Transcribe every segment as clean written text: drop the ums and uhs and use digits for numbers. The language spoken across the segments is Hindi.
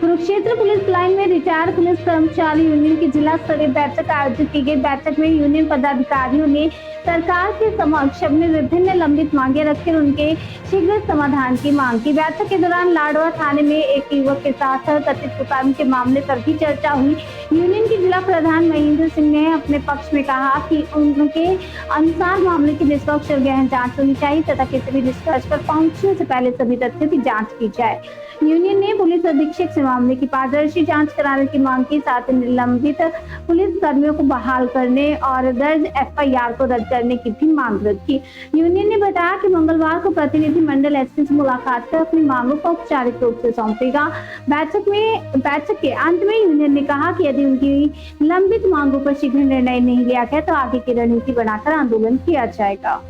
कुरुक्षेत्र पुलिस लाइन में रिटायर्ड पुलिस कर्मचारी यूनियन की जिला स्तरीय बैठक आयोजित की गई। बैठक में यूनियन पदाधिकारियों ने सरकार के समक्ष अपने विभिन्न लंबित मांगे रखकर उनके शीघ्र समाधान की मांग की। बैठक के दौरान लाडवा थाने में एक युवक के साथ कथित कुकर्म के मामले पर भी चर्चा हुई। यूनियन के जिला प्रधान महेंद्र सिंह ने अपने पक्ष में कहा कि उनके अनुसार मामले की निष्पक्ष और गहन जांच होनी चाहिए तथा किसी भी निष्कर्ष पर पहुंचने से पहले सभी तथ्यों की जांच की जाए। यूनियन ने पुलिस अधीक्षक से मामले की पारदर्शी जांच कराने की मांग की, साथ ही निलंबित पुलिस कर्मियों को बहाल करने और दर्ज एफआईआर को रद्द करने की भी मांग रखी। यूनियन ने बताया कि मंगलवार को प्रतिनिधिमंडल एसपी से मुलाकात कर अपनी मांगों को औपचारिक रूप से सौंपेगा। बैठक के अंत में यूनियन ने कहा कि यदि उनकी लंबित मांगों पर शीघ्र निर्णय नहीं लिया गया तो आगे की रणनीति बनाकर आंदोलन किया जाएगा।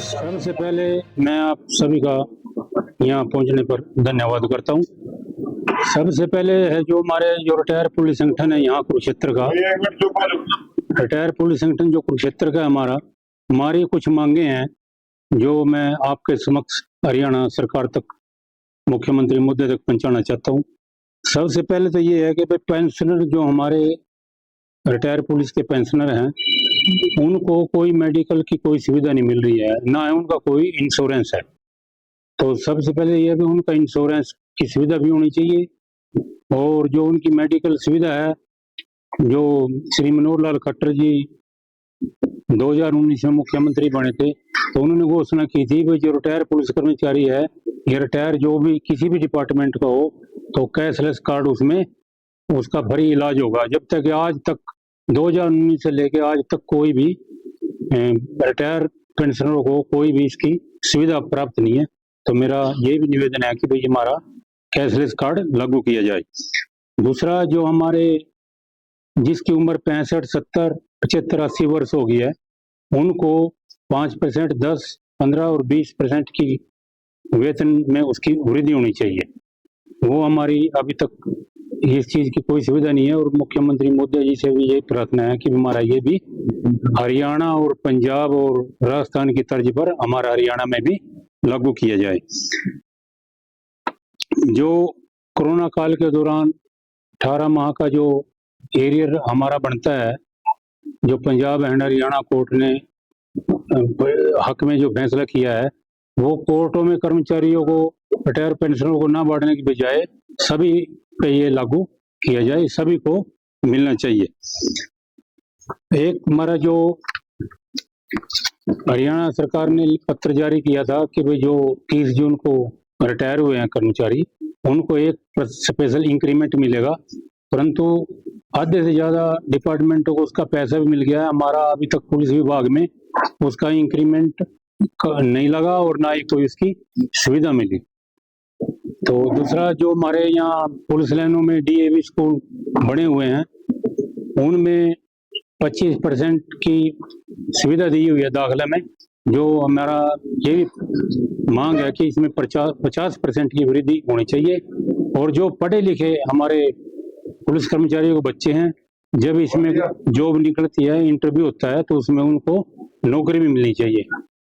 सबसे पहले मैं आप सभी का यहाँ पहुँचने पर धन्यवाद करता हूँ। सबसे पहले है जो हमारे जो रिटायर पुलिस संगठन है यहाँ कुरुक्षेत्र का, रिटायर पुलिस संगठन जो कुरुक्षेत्र का हमारी कुछ मांगे हैं जो मैं आपके समक्ष हरियाणा सरकार तक, मुख्यमंत्री मुद्दे तक पहुँचाना चाहता हूँ। सबसे पहले तो ये है कि भाई पेंशनर जो हमारे रिटायर पुलिस के पेंशनर हैं उनको कोई मेडिकल की कोई सुविधा नहीं मिल रही है, ना है उनका कोई इंश्योरेंस है। तो सबसे पहले ये भी उनका इंश्योरेंस की सुविधा भी होनी चाहिए। और जो उनकी मेडिकल सुविधा है, जो श्री मनोहर लाल खट्टर जी 2019 में मुख्यमंत्री बने थे तो उन्होंने घोषणा की थी भाई जो रिटायर पुलिस कर्मचारी है या रिटायर जो भी किसी भी डिपार्टमेंट का हो तो कैशलेस कार्ड उसमें उसका फ्री इलाज होगा। जब तक आज तक 2019 से लेके आज तक कोई भी रिटायर पेंशनरों को कोई भी इसकी सुविधा प्राप्त नहीं है। तो मेरा ये भी निवेदन है कि भाई हमारा कैशलेस कार्ड लागू किया जाए। दूसरा, जो हमारे जिसकी उम्र 65, 70, 75, 80 वर्ष हो गई है उनको 5%, 10, 15 और 20% की वेतन में उसकी वृद्धि होनी चाहिए। वो हमारी अभी तक इस चीज की कोई सुविधा नहीं है। और मुख्यमंत्री मोदी जी से भी यही प्रार्थना है कि हमारा ये भी हरियाणा और पंजाब और राजस्थान की तर्ज पर हमारा हरियाणा में भी लागू किया जाए। जो कोरोना काल के दौरान 18 माह का जो एरियर हमारा बनता है, जो पंजाब एंड हरियाणा कोर्ट ने हक में जो फैसला किया है, वो कोर्टों में कर्मचारियों को रिटायर पेंशनरों को ना बांटने की बजाय सभी पे ये लागू किया जाए, सभी को मिलना चाहिए। एक हमारा जो हरियाणा सरकार ने पत्र जारी किया था कि भाई जो 30 जून को रिटायर हुए हैं कर्मचारी उनको एक स्पेशल इंक्रीमेंट मिलेगा, परंतु आधे से ज्यादा डिपार्टमेंटों को उसका पैसा भी मिल गया है। हमारा अभी तक पुलिस विभाग में उसका इंक्रीमेंट नहीं लगा और ना ही कोई उसकी सुविधा मिली। तो दूसरा, जो हमारे यहाँ पुलिस लाइनों में डीएवी स्कूल बने हुए हैं उनमें 25% की सुविधा दी हुई है दाखिला में। जो हमारा ये भी मांग है कि इसमें 50% की वृद्धि होनी चाहिए। और जो पढ़े लिखे हमारे पुलिस कर्मचारियों के बच्चे हैं, जब इसमें जॉब निकलती है, इंटरव्यू होता है तो उसमें उनको नौकरी भी मिलनी चाहिए।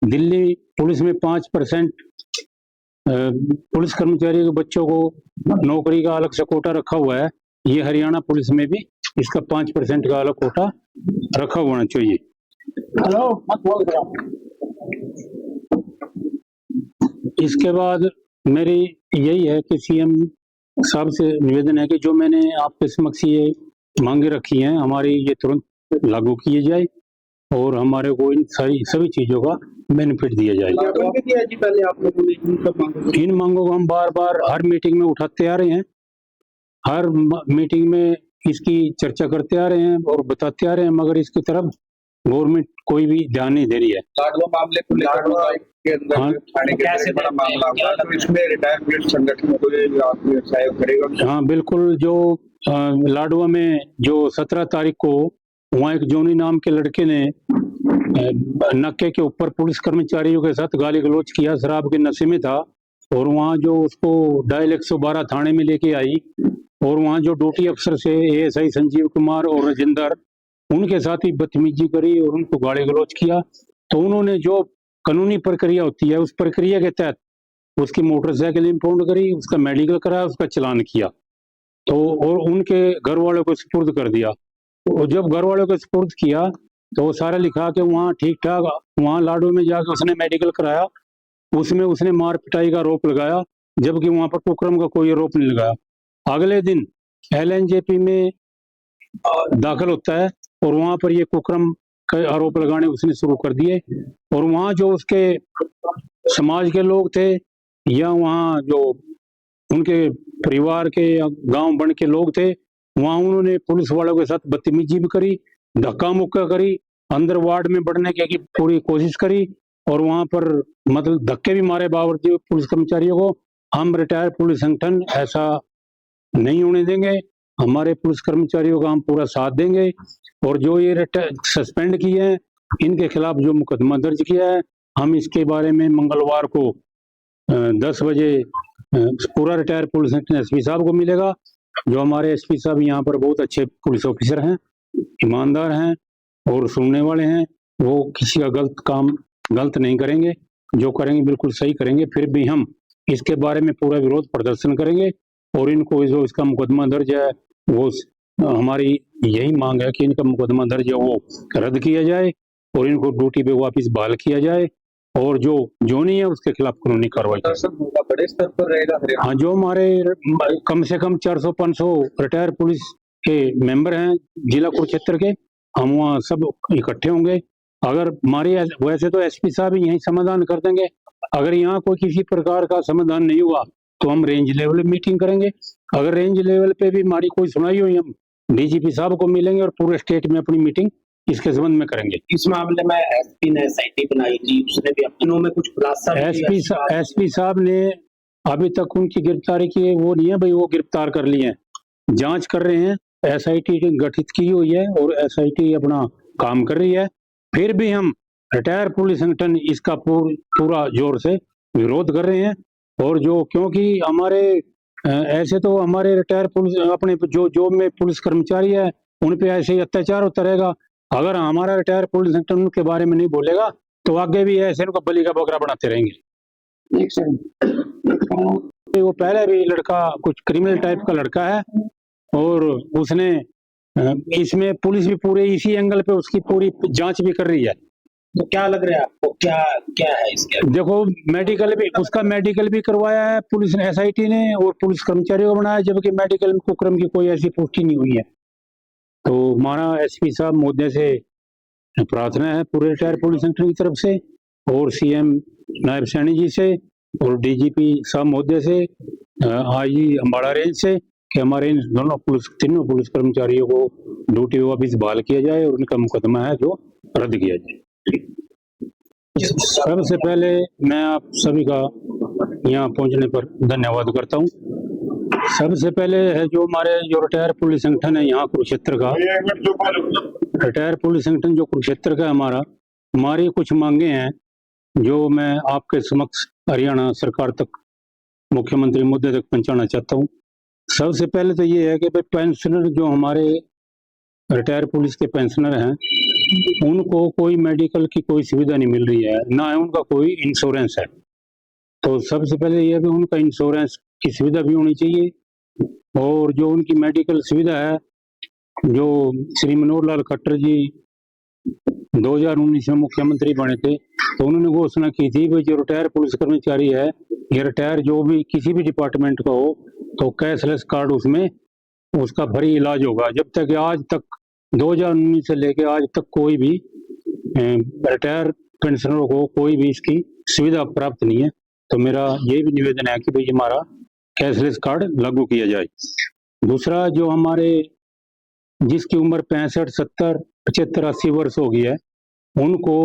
दिल्ली पुलिस में 5% पुलिस कर्मचारियों के बच्चों को नौकरी का अलग से कोटा रखा हुआ है। ये हरियाणा पुलिस में भी इसका 5% का अलग कोटा रखा होना चाहिए। इसके बाद मेरी यही है कि सीएम साहब से निवेदन है कि जो मैंने आपके समक्ष ये मांगे रखी हैं हमारी ये तुरंत लागू किए जाए और हमारे को इन सभी चीजों का बेनिफिट दिया जाएगा। इन मांगों को हम बार बार हर मीटिंग में उठाते आ रहे हैं, हर मीटिंग में इसकी चर्चा करते आ रहे हैं और बताते आ रहे हैं, मगर इसकी तरफ गवर्नमेंट कोई भी ध्यान नहीं दे रही है। मामले को लेकर कैसे बड़ा मामला होगा, तो इसमें रिटायर पुलिस संगठन को सहयोग करेगा। हाँ बिल्कुल। जो लाडवा में जो 17 तारीख को वहाँ एक जोनी नाम के लड़के ने नक्के के ऊपर पुलिस कर्मचारियों के साथ गाली गलौज किया, शराब के नशे में था। और वहाँ जो उसको डायल 112 थाने में लेके आई और वहाँ जो ड्यूटी अफसर से एएसआई संजीव कुमार और राजेंद्र उनके साथ ही बदतमीजी करी और उनको गाली गलौज किया। तो उन्होंने जो कानूनी प्रक्रिया होती है, उस प्रक्रिया के तहत उसकी मोटरसाइकिल इंपाउंड करी, उसका मेडिकल कराया, उसका चालान किया, तो और उनके घर वालों को सुपुर्द कर दिया। तो जब घर वालों को सुपुर्द किया तो वो सारा लिखा के वहाँ ठीक ठाक, वहाँ लाडो में जाकर उसने मेडिकल कराया, उसमें उसने मार पिटाई का आरोप लगाया, जबकि वहाँ पर कुकर्म का कोई आरोप नहीं लगाया। अगले दिन LNJP में दाखिल होता है और वहाँ पर ये कुकर्म के आरोप लगाने उसने शुरू कर दिए, और वहाँ जो उसके समाज के लोग थे या वहाँ जो उनके परिवार के या गांव बन के लोग थे, वहाँ उन्होंने पुलिस वालों के साथ बदतमीजी भी करी, धक्का मुक्का करी, अंदर वार्ड में बढ़ने की पूरी कोशिश करी, और वहाँ पर मतलब धक्के भी मारे बावजूद पुलिस कर्मचारियों को। हम रिटायर्ड पुलिस संगठन ऐसा नहीं होने देंगे, हमारे पुलिस कर्मचारियों का हम पूरा साथ देंगे, और जो ये सस्पेंड किए हैं इनके खिलाफ जो मुकदमा दर्ज किया है, हम इसके बारे में मंगलवार को 10 बजे पूरा रिटायर्ड पुलिस संगठन SP साहब को मिलेगा। जो हमारे SP साहब यहाँ पर बहुत अच्छे पुलिस ऑफिसर हैं, ईमानदार हैं और सुनने वाले हैं, वो किसी का गलत काम गलत नहीं करेंगे, जो करेंगे बिल्कुल सही करेंगे। फिर भी हम इसके बारे में पूरा विरोध प्रदर्शन करेंगे, और इनको जो इसका मुकदमा दर्ज है वो हमारी यही मांग है कि इनका मुकदमा दर्ज है वो रद्द किया जाए और इनको ड्यूटी पे वापस बहाल किया जाए, और जो नहीं है उसके खिलाफ कानूनी कार्रवाई बड़े स्तर पर रहेगा। हाँ, जो हमारे कम से कम 400-500 रिटायर्ड पुलिस के मेंबर हैं जिला कुरुक्षेत्र के, हम वहाँ सब इकट्ठे होंगे। अगर हमारी वैसे तो SP साहब यही समाधान कर देंगे, अगर यहाँ कोई किसी प्रकार का समाधान नहीं हुआ तो हम रेंज लेवल मीटिंग करेंगे। अगर रेंज लेवल पे भी हमारी कोई सुनाई हुई, हम DGP साहब को मिलेंगे और पूरे स्टेट में अपनी मीटिंग इसके संबंध में करेंगे। इस मामले में SP ने SIT बनाई थी, उसने भी अपनों में कुछ खुलासा SP साहब ने अभी तक उनकी गिरफ्तारी की वो नहीं है भाई, वो गिरफ्तार कर लिए हैं, जांच कर रहे हैं, SIT गठित की हुई है और SIT अपना काम कर रही है। फिर भी हम रिटायर पुलिस संगठन इसका पूरा जोर से विरोध कर रहे हैं, और जो क्योंकि हमारे ऐसे तो हमारे रिटायर पुलिस अपने जो जॉब में पुलिस कर्मचारी है उन पे ऐसे ही अत्याचार होता रहेगा। अगर हमारा रिटायर पुलिस संगठन उनके बारे में नहीं बोलेगा तो आगे भी ऐसे उनको बलि का बकरा बनाते रहेंगे। वो पहले भी लड़का कुछ क्रिमिनल टाइप का लड़का है, और उसने इसमें पुलिस भी पूरे इसी एंगल पे उसकी पूरी जांच भी कर रही है। तो क्या लग रहा है आपको, क्या है इसके? देखो, मेडिकल भी उसका मेडिकल भी करवाया है पुलिस ने, SIT ने, और पुलिस कर्मचारियों को बनाया, जबकि मेडिकल में कुकर्म की कोई ऐसी पुष्टि नहीं हुई है। तो हमारा SP साहब महोदय से प्रार्थना है पूरे रिटायर पुलिस संगठन की तरफ से, और CM नायब सैनी जी से, और DGP साहब महोदय से, IG अम्बाड़ा रेंज से, कि हमारे इन तीनों पुलिस कर्मचारियों को ड्यूटी वापस बहाल किया जाए और उनका मुकदमा है जो रद्द किया जाए। सबसे पहले मैं आप सभी का यहाँ पहुँचने पर धन्यवाद करता हूँ। सबसे पहले है जो हमारे जो रिटायर पुलिस संगठन है यहाँ कुरुक्षेत्र का, रिटायर पुलिस संगठन जो कुरुक्षेत्र का हमारी कुछ मांगे हैं जो मैं आपके समक्ष हरियाणा सरकार तक, मुख्यमंत्री मुद्दे तक पहुँचाना चाहता हूँ। सबसे पहले तो ये है कि भाई पेंशनर जो हमारे रिटायर पुलिस के पेंशनर हैं उनको कोई मेडिकल की कोई सुविधा नहीं मिल रही है, ना है उनका कोई इंश्योरेंस है। तो सबसे पहले ये है कि उनका इंश्योरेंस की सुविधा भी होनी चाहिए, और जो उनकी मेडिकल सुविधा है, जो श्री मनोहर लाल खट्टर जी 2019 में मुख्यमंत्री बने थे तो उन्होंने घोषणा की थी भाई जो रिटायर पुलिस कर्मचारी है या रिटायर जो भी किसी भी डिपार्टमेंट का हो तो कैशलेस कार्ड उसमें उसका फ्री इलाज होगा। जब तक आज तक 2019 से लेकर आज तक कोई भी रिटायर पेंशनरों को कोई भी इसकी सुविधा प्राप्त नहीं है। तो मेरा ये भी निवेदन है कि भाई हमारा कैशलेस कार्ड लागू किया जाए। दूसरा, जो हमारे जिसकी उम्र 65, 70, 75, 80 वर्ष हो गई है उनको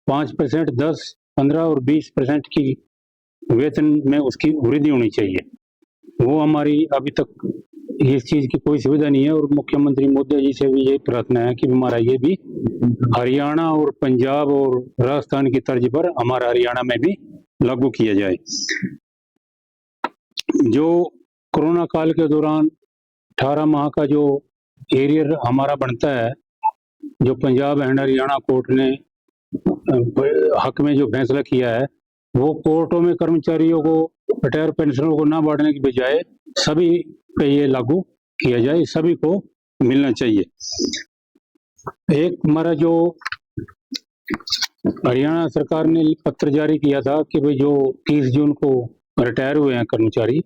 5%, 10, 15 और 20% की वेतन में उसकी वृद्धि होनी चाहिए। वो हमारी अभी तक इस चीज की कोई सुविधा नहीं है, और मुख्यमंत्री मोदी जी से भी ये प्रार्थना है कि हमारा ये भी हरियाणा और पंजाब और राजस्थान की तर्ज पर हमारा हरियाणा में भी लागू किया जाए। जो कोरोना काल के दौरान 18 माह का जो एरियर हमारा बनता है, जो पंजाब एंड हरियाणा कोर्ट ने हक में जो फैसला किया है वो कोर्टों में कर्मचारियों को, रिटायर पेंशनरों को ना बांटने की बजाय सभी पे ये लागू किया जाए, सभी को मिलना चाहिए। एक हमारा जो हरियाणा सरकार ने पत्र जारी किया था कि भाई जो 30 जून को रिटायर हुए हैं कर्मचारी